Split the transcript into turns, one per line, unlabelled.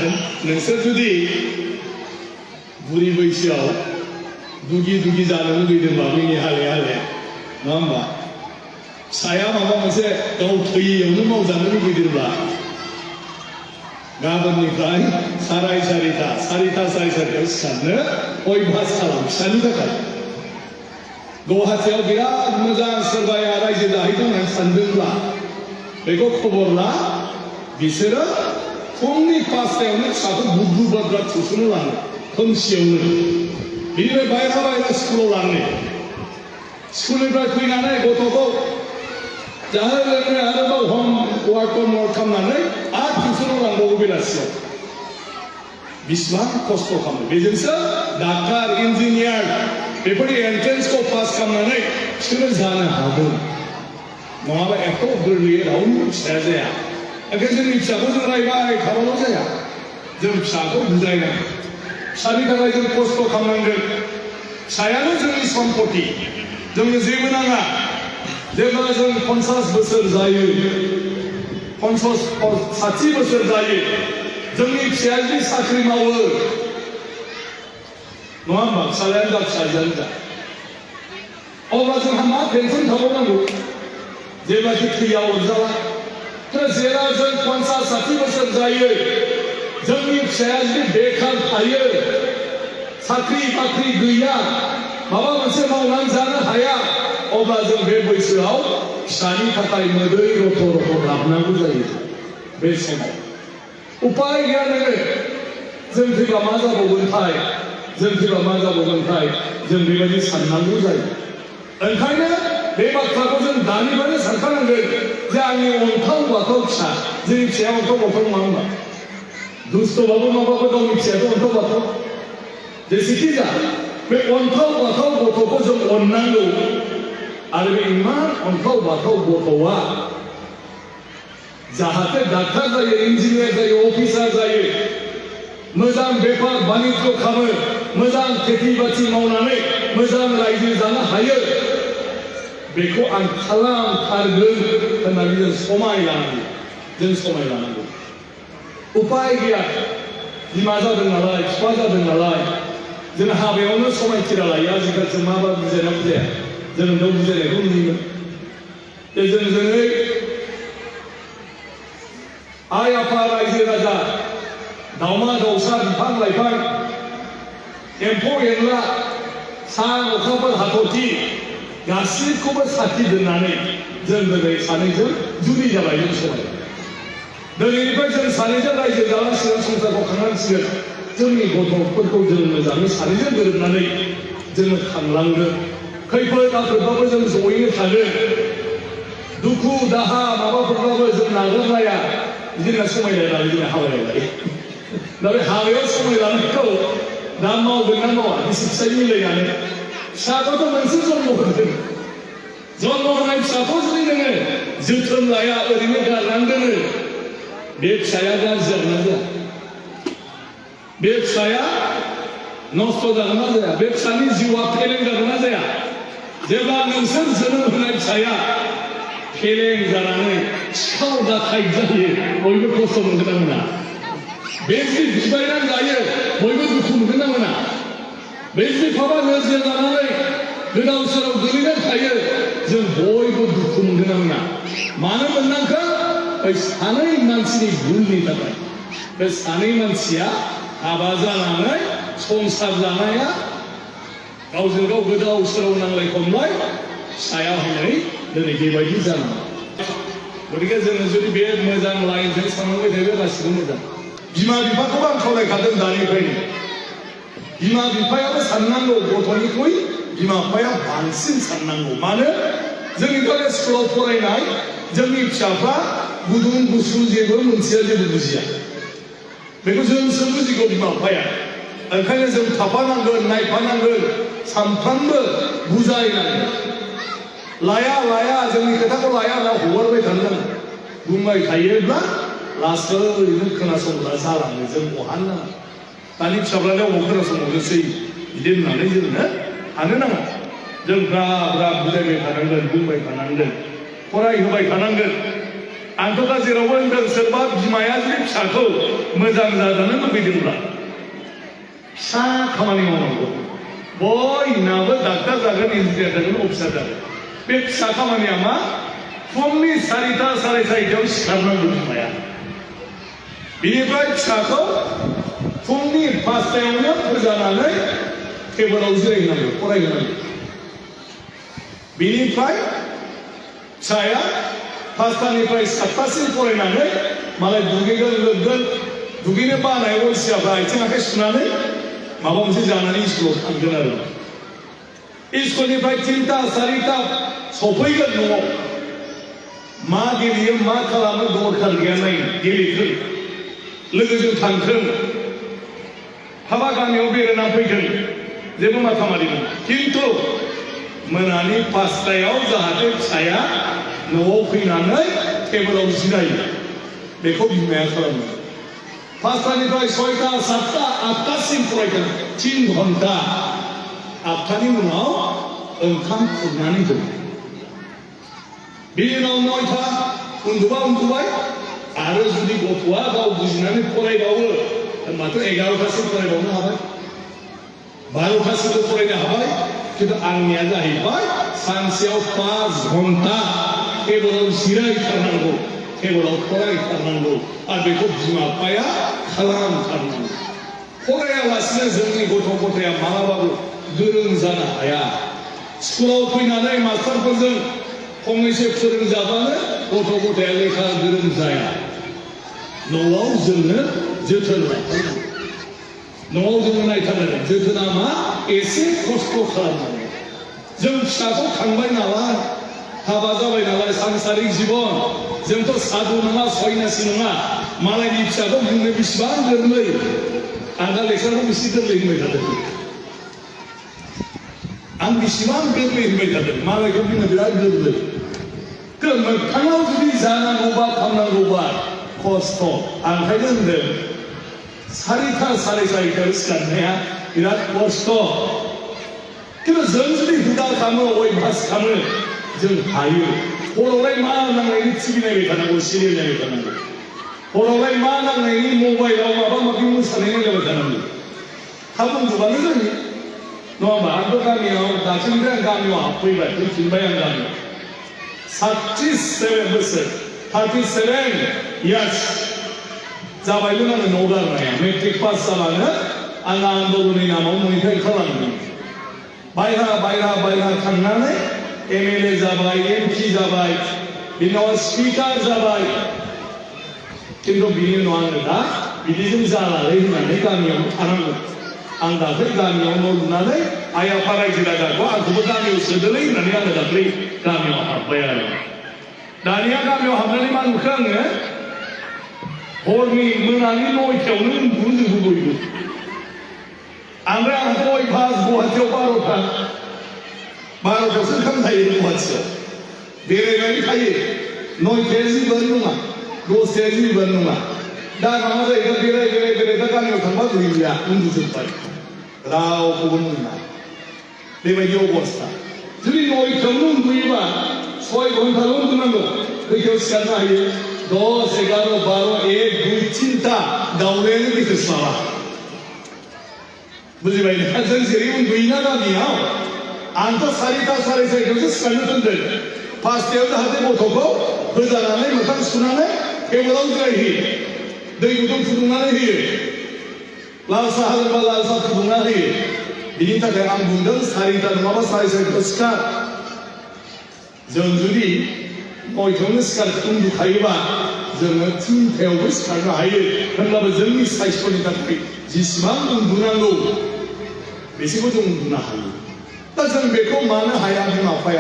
जागोन नोंसोर जुदि बुरि बैसोआव दुगि दुगि जानो लुगैदोंबा मिनि हाले हाले नङा होमबा फिसाया माबा मोनसे गाव थैयैयावनो मावजानो लुगैदोंब्ला गाबोननिफ्राय साराय सारिथा सारिथायाव सिखारनो अभ्यास खालाम फिसानि थाखाय गुवाहाटीयाव बिराद मोजां सोरबाया रायजो जाहैदों होननानै सानदोंब्ला बेखौ खबर ला बिसोरो फुंनि 5टायावनो फिसाखौ बुद्रु बाद्रा थुसोनो लाङो खोमसियावनो बिनिफ्राय बायरा स्कुलाव लाङो स्कुलनिफ्राय फैनानै गथ'खौ जाहो लोंनो आरोबाव होमवर्क खालामनानै आरो टिउसनाव लांबावो बेलासियाव बिसिबां खस्थ' खालामो बेजोंसो डाक्टार इन्जिनियार बेफोरनि एन्ट्रेन्सखौ पास खालामनानै बिसोरो जानो हागौ नङाबा एथ' गोरलैयै रावबो फिसाया जाया ओंखायनो जोंनि फिसाखौ जों रायबाय थाबाल' जाया जों फिसाखौ बुजायनांगोन फिसानि थाखाय जों खस्थ' खालामनांगोन फिसायानो जोंनि सम्पति जोंनो जेबो नाङा जेब्ला जों 50 बोसोर जायो 60 बोसोर जायो जोंनि फिसाया जुदि साख्रि मावो नङा होमबा फिसायानो जा फिसाजोआनो जा अब्ला जोंहा मा पेन्सन थाबावनांगौ जेब्लाखि थैया अरजाला जेला जों 50-60 बोसोर जायो जोंनि फिसाया जुदि बेखार थायो साख्रि बाख्रि गैया माबा मोनसे मावनानै जानो हाया अब्ला जों बे बैसोआव फिसानि थाखाय मोदै रथ' रथ' लाबोनांगौ जायो बे समाव उपाय गैया नोङो जों थैबा मा जाबावगोनथाय जों बेबायदि साननांगौ जायो ओंखायनो बे बाथ्राखौ जों दानिफ्रायनो सानखानांगोन जे आंनि अन्थाव बाथाव फिसा जोंनि फिसाया अन्थाव बाथाव नङा होनबा दुस्थ'बाबो माबाबो गावनि फिसायाथ' अन्थाव बाथाव जेसेखि जा बे अन्थाव बाथाव गथ'खौ जों अननांगौ आरो बे इमान अन्थाव बाथाव गथ'आ जाहाथे डाक्टार जायो इन्जिनियार जायो अफिसार जायो मोजां बेफार बानिज्य खालामो मोजां खेथि बाथि मावनानै मोजां रायजो जानो हायो बेखौ आं खालामथारगोन होननानै जों समाय लानांगौ उपाय गैया बिमा जादों नालाय बिफा जादों नालाय जों हाबायावनो समायखिरा लायो आजिखालि जों माबा बुजायना बुजाया जों दाउ बुजायनायखौ नुयोमोन जोङै आइ आफा रायजो राजा दाउमा दाउसा बिफां लाइफां एम्फौ एनला सान अखाफोर हाथरखि गासिबखौबो साखि दोननानै जों दिनै सानैजों जुलि जाबाय जों समाय दिनैनिफ्राय जों सानैजों रायजो जानांसिगोन संसारखौ खांनांसिगोन जोंनि गथ'फोरखौ जों मोजाङै सानैजों गोरोबनानै जोङो खांलांगोन खैफोद आफोदबाबो जों जयैनो थागोन दुखु दाहा माबाफोरबाबो जों नागारलाया बिदिनो समायलायनानै जों हाबायाव लायो दा बे हाबायाव समायलायनायखौ दा मावगोन ना मावा बिसि फिसाय मिलायनानै फिसाखौथ' मोनसे जन्म होदों जन्म होनाय फिसाखौ जुदि नोङो जोथोन लाया ओरैनो गारनानै दोनो बे फिसाया गाज्रि जागोन ना जाया बे फिसाया नस्थ' जागोन ना जाया बे फिसानि जिउआ फेलें जागोन ना जाया जेब्ला नोंसोर जोनोम होनाय फिसाया फेलें जानानै सिखाव दाखायत जायो बयबो खस्थ' मोनगोन ना मोना बे जुदि बिबायनानै जायो बयबो दुखु मोनगोन ना मोना बे जुदि फाबा नोरजिया जानानै गोदाव सोराव गोलैनानै थायो जों बयबो दुखु मोनगोन ना मोना मानो मोननांखो बै सानै मानसिनि भुलनि थाखाय बे सानै मानसिया हाबा जानानै संसार जानाया गावजों गाव गोदाव सोराव नांलाय खमलाय फिसाया हनै दिनै बेबायदि जानांगौ गतिके जोङो जुदि बे मोजां लाइनजों सानलांबाय थायोबा गासिबो मोजां बिमा बिफाखौबो आं खावलायखादों दानिफ्रायनो बिमा बिफायाबो साननांगौ गथ'निख्रुइ बिमा बिफाया बांसिन साननांगौ मानो जोंनि कलेज स्कुलाव फरायनाय जोंनि फिसाफ्रा गुदुं गुसु जेबो मोनथिया जेबो बुजिया बेखौ जोंसो बुजिगौ बिमा बिफाया ओंखायनो जों थाफानांगोन नायफानांगोन सानफ्रामबो बुजायनांगोन लाया जोंनि खोथाखौ लाया होनना हगारबाय थानो नाङा बुंबाय थायोब्ला लासैनो खोनासंग्रा जालाङो जों बहानो नाङा दानि फिसाफ्रालाय अबाव खोनासंबावनोसै बिदि होननानै जोंनो थानो नाङा जों ब्रा बुजायबाय थानांगोन बुंबाय थानांगोन फरायहोबाय थानांगोन आंथ' दा जेरावबो होनदों सोरबा बिमाया जुदि फिसाखौ मोजां जाजानो लुबैदोंब्ला फिसा खामानि मावनांगौ बयनाबो डाक्टार जागोन इन्जिनियार जागोन अफिसार जागोन बे फिसा खामानिया मा फुंनि 4टा 4:30 सिखारनांगौ बिमाया बिनिफ्राय फिसाखौ फुंनि 5टायावनो फोजानानै टेबोलाव जिरायहोनांगौ फरायहोनांगौ बिनिफ्राय फिसाया 5टानिफ्राय 7टासिम फरायनानै मालाय दुगैगोन लोबगोन दुगैनो बानाय अलसियाफ्रा आथिं आखाइ सुनानै माबा मोनसे जानानै स्कुलाव थांगोन आरो स्कुलनिफ्राय 3टा 4टा सफैगोन न'आव मा गेलेयो मा खालामो दरखार गैया नायनो गेलेथों लोगोजों थांथों हाबा गामियाव बेरायना फैथों जेबो माथा मारि नङा खिन्थु मोनानि 5टायाव जाहाथे फिसाया न'आव फैनानै टेबोलाव जिरायो बेखौ बिमाया खालामो 5टानिफ्राय 6टा 7टा 8टासिम फरायगोन 3 घन्टा 8टानि उनाव ओंखाम खुरनानै होगोन बिनि उनाव 9टा उन्दुबाय आरो जुदि गथ'आ गाव बुजिनानै फरायबावो होनबाथ' 11टासिम फरायबावनो हाबाय 12टासिमबो फरायनो हाबाय खिन्थु आंनिया जाहैबाय सानसेयाव 5 घन्टा टेबोलाव जिरायथारनांगौ टेबोलाव फरायथारनांगौ आरो बेखौ बिमा बिफाया खालामथारनांगौ फरायालासिनो जोंनि गथ' गथाया मालाबाबो गोरों जानो हाया स्कुलाव फैनानै मास्टारफोरजों फंनैसो फोरोंजाबानो गथ' गथाया लेखा गोरों जाया न'आव जोङो जोथोन लाथारनांगौ न'आव जोङो नायथारनांगोन जोथोना मा एसे खस्थ' खालामनांगौ जों फिसाखौ खांबाय नालाय हाबा जाबाय नालाय सांसारिक जिबन जोंथ' साधु नङा सयनासि नङा मालायनि फिसाखौ बुंनो बेसेबां गोरलै आं दा लेखाखौ बेसे गोरलै होनबाय थादों आं बेसेबां गोरलै होनबाय थादों मालायखौ बुंनो बिराद गोरलै मोगथाङाव जुदि जानांगौबा खालामनांगौबा खस्थ' आं ओंखायनो होनदों 4टा 4:30 सिखारनाया बिराद खस्थ' खिन्थु जों जुदि हुदा खालामो अयभास खालामो जों हायो हरावलाय मा नांनायनि टिभि नायबाय थानांगौ सिरियाल नायबाय थानांगौ हरावलाय मा नांनायनि मबाइलाव माबा माबि मोसानाय नायलायबाय थानांगौ थाब उन्दुबानो जायो नङा होमबा आंथ' गामियाव दासिमनिफ्राय आं गामियाव हाबफैबाय फैफिनबाय आं गामियाव 37 बोसोर 37 इयार्स जाबायमोन आङो न' गारनाया मेट्रिक पास जाबानो आं आन्दलननि नामाव न'निफ्राय ओंखारलांदों बायह्रा थांनानै MLA जाबाय MP जाबाय बिनि उनाव स्पिकार जाबाय खिन्थु बिनि उनाव आङो दा बिदिजों जालालै होननानै गामियाव थानांगौ आं दाख्लै गामियाव न' लुनानै आइ आफा रायजो राजाखौ आंखौबो गामियाव सोदोलै होननानै आङो दाख्लै गामियाव हाबबाय आरो दानिया गामियाव हाबनानै मा नुखो आङो हरनि मोनानि 9टायावनो उन्दुनो बयबो ओमफ्राय आंथ' अयभास गुवाहाटियाव 12टायावसो ओंखाम जायो गुवाहाटियाव बेरायनानै थायो 9टाया जेबोआनो नङा 10टाया जेबोआनो नङा दा माबा जाहैबाय बेराय दा गामियाव थांबा गैलिया उन्दुजोब्बाय रावखौबो मोना बेबायदि अबस्था जुदि 9टायावनो उन्दुयोबा 6 घन्टाल' उन्दुनांगौ खैथायाव सिखारनो हायो 10, 11, 12, 1, 2, 3टा दाउलायानो बेथोस्लाबा बुजिबाय ना जों जेरै उन्दुयोना गामियाव आंथ' 4टा 4:30 सिखारनो दोनदों 5टायाव जाहाथे गथ'खौ होजानानै मोखां सुनानै टेबोलाव जिरायहोयो दै गुदुं फुदुंनानै होयो लाल साहा लोंबा लाल साहा फुदुंना होयो बिनि थाखाय आं बुंदों 4टा नङाबा 4:30 सिखार जों जुदि 9टायावनो सिखार उन्दुखायोबा जोङो 3टायावबो सिखारनो हायो होनब्लाबो जोंनि साइस्थ'नि थाखाय जेसेबां उन्दुनांगौ बेसेखौ जों उन्दुनो हायो दा जों बेखौ मानो हाया बिमा बिफाया